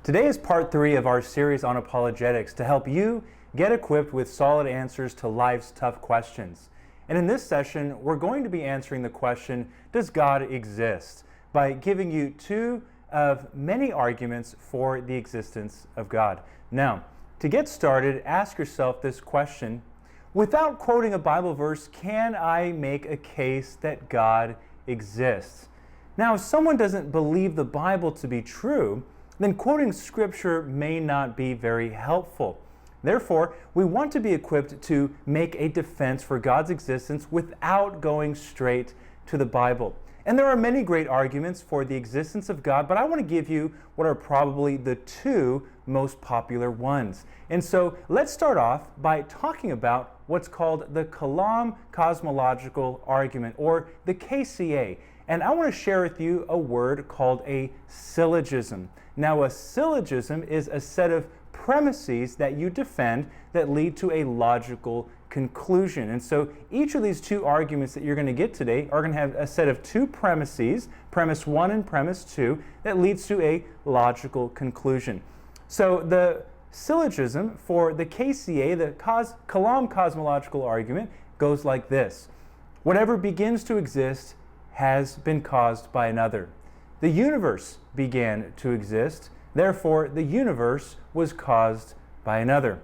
Today is part 3 of our series on apologetics to help you get equipped with solid answers to life's tough questions. And in this session, we're going to be answering the question, does God exist? By giving you 2 of many arguments for the existence of God. Now, to get started, ask yourself this question: without quoting a Bible verse, can I make a case that God exists? Now, if someone doesn't believe the Bible to be true, then quoting scripture may not be very helpful. Therefore, we want to be equipped to make a defense for God's existence without going straight to the Bible. And there are many great arguments for the existence of God, but I want to give you what are probably the 2 most popular ones. And so let's start off by talking about what's called the Kalam cosmological argument, or the KCA. And I want to share with you a word called a syllogism. Now, a syllogism is a set of premises that you defend that lead to a logical conclusion. And so each of these 2 arguments that you're going to get today are going to have a set of 2 premises, premise 1 and premise 2, that leads to a logical conclusion. So the syllogism for the KCA, the Kalam cosmological argument, goes like this: whatever begins to exist has been caused by another. The universe began to exist, therefore the universe was caused by another.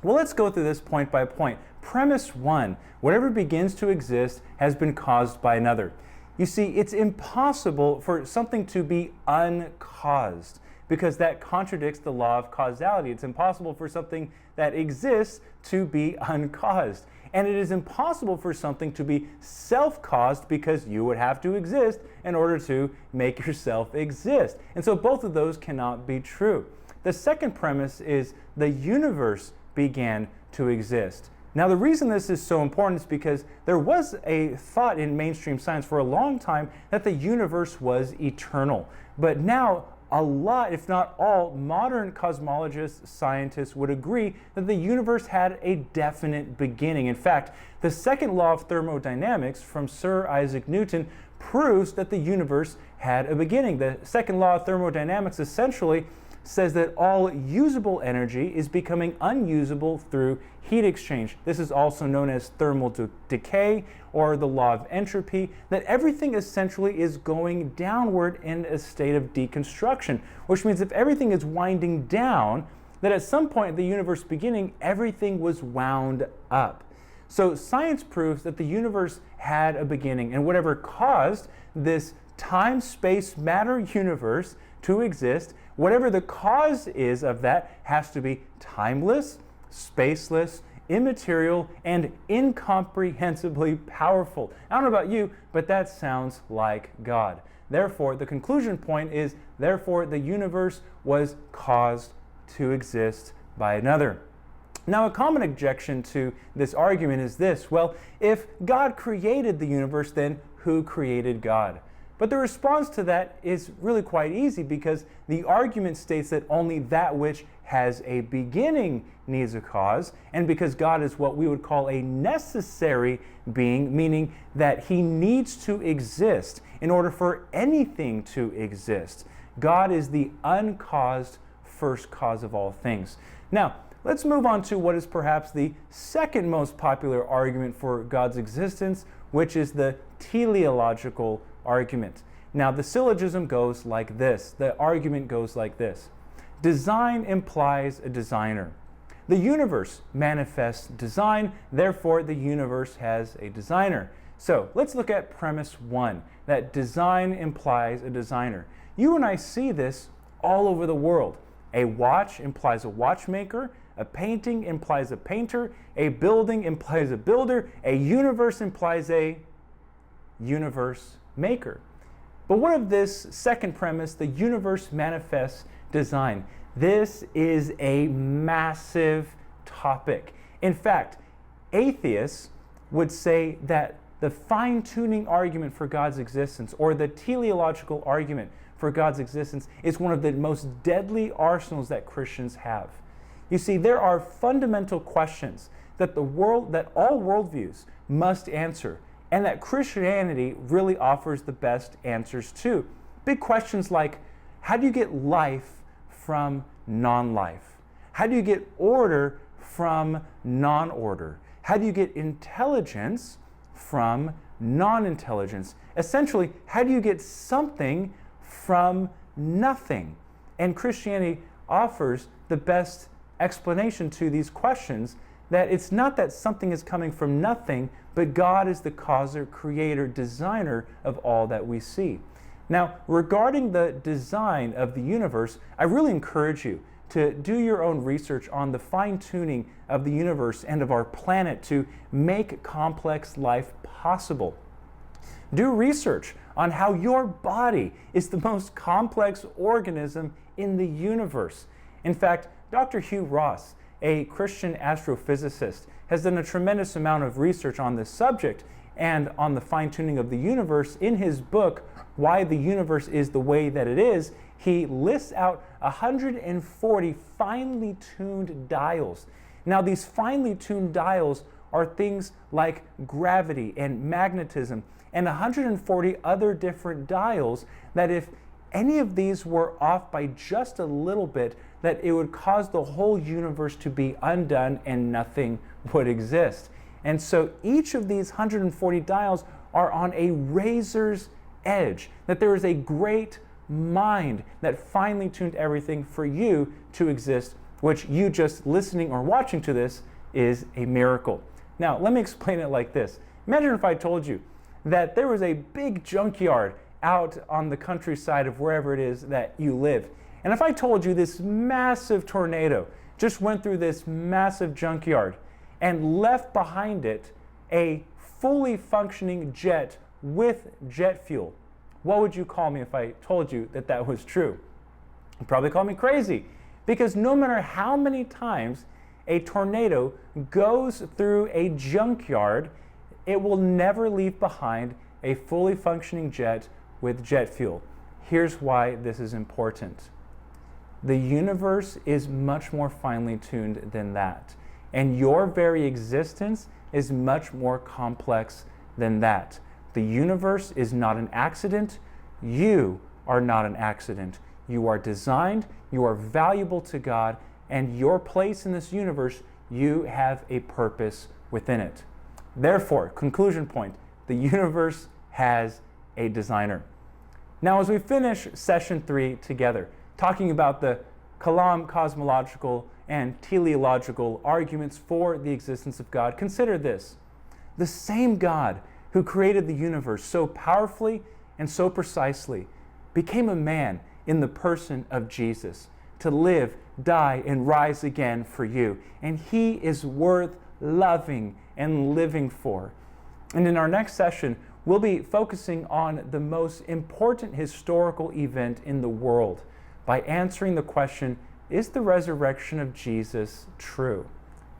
Well, let's go through this point by point. Premise 1, whatever begins to exist has been caused by another. You see, it's impossible for something to be uncaused, because that contradicts the law of causality. It's impossible for something that exists to be uncaused. And it is impossible for something to be self-caused, because you would have to exist in order to make yourself exist. And so both of those cannot be true. The second premise is the universe began to exist. Now, the reason this is so important is because there was a thought in mainstream science for a long time that the universe was eternal. But now, a lot, if not all, modern cosmologists, scientists would agree that the universe had a definite beginning. In fact, the second law of thermodynamics from Sir Isaac Newton proves that the universe had a beginning. The second law of thermodynamics essentially says that all usable energy is becoming unusable through heat exchange. This is also known as thermal decay, or the law of entropy, that everything essentially is going downward in a state of deconstruction, which means if everything is winding down, that at some point in the universe beginning, everything was wound up. So science proves that the universe had a beginning, and whatever caused this time, space, matter universe to exist, whatever the cause is of that, has to be timeless, spaceless, immaterial, and incomprehensibly powerful. I don't know about you, but that sounds like God. Therefore, the conclusion point is, therefore, the universe was caused to exist by another. Now, a common objection to this argument is this: well, if God created the universe, then who created God? But the response to that is really quite easy, because the argument states that only that which has a beginning needs a cause, and because God is what we would call a necessary being, meaning that he needs to exist in order for anything to exist. God is the uncaused first cause of all things. Now, let's move on to what is perhaps the second most popular argument for God's existence, which is the teleological argument. Now, the syllogism goes like this. The argument goes like this: design implies a designer. The universe manifests design, therefore the universe has a designer. So let's look at premise 1, that design implies a designer. You and I see this all over the world. A watch implies a watchmaker, a painting implies a painter, a building implies a builder, a universe implies a universe maker. But what of this second premise, the universe manifests design? This is a massive topic. In fact, atheists would say that the fine-tuning argument for God's existence, or the teleological argument for God's existence, is one of the most deadly arsenals that Christians have. You see, there are fundamental questions that all worldviews must answer, and that Christianity really offers the best answers to. Big questions like, how do you get life from non-life? How do you get order from non-order? How do you get intelligence from non-intelligence? Essentially, how do you get something from nothing? And Christianity offers the best explanation to these questions, that it's not that something is coming from nothing, but God is the causer, creator, designer of all that we see. Now, regarding the design of the universe, I really encourage you to do your own research on the fine-tuning of the universe and of our planet to make complex life possible. Do research on how your body is the most complex organism in the universe. In fact, Dr. Hugh Ross, a Christian astrophysicist, has done a tremendous amount of research on this subject and on the fine-tuning of the universe. In his book, Why the Universe is the Way That It Is, he lists out 140 finely tuned dials. Now, these finely tuned dials are things like gravity and magnetism and 140 other different dials that if any of these were off by just a little bit, that it would cause the whole universe to be undone and nothing would exist. And so each of these 140 dials are on a razor's edge, that there is a great mind that finely tuned everything for you to exist, which you just listening or watching to this is a miracle. Now, let me explain it like this. Imagine if I told you that there was a big junkyard out on the countryside of wherever it is that you live. And if I told you this massive tornado just went through this massive junkyard and left behind it a fully functioning jet with jet fuel, what would you call me if I told you that that was true? You'd probably call me crazy, because no matter how many times a tornado goes through a junkyard, it will never leave behind a fully functioning jet with jet fuel. Here's why this is important. The universe is much more finely tuned than that, and your very existence is much more complex than that. The universe is not an accident. You are not an accident. You are designed, you are valuable to God, and your place in this universe, you have a purpose within it. Therefore, conclusion point, the universe has a designer. Now, as we finish session 3 together, talking about the Kalam cosmological and teleological arguments for the existence of God, consider this. The same God who created the universe so powerfully and so precisely became a man in the person of Jesus to live, die, and rise again for you. And he is worth loving and living for. And in our next session, we'll be focusing on the most important historical event in the world by answering the question, is the resurrection of Jesus true?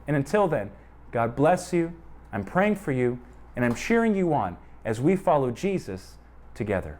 And until then, God bless you, I'm praying for you, and I'm cheering you on as we follow Jesus together.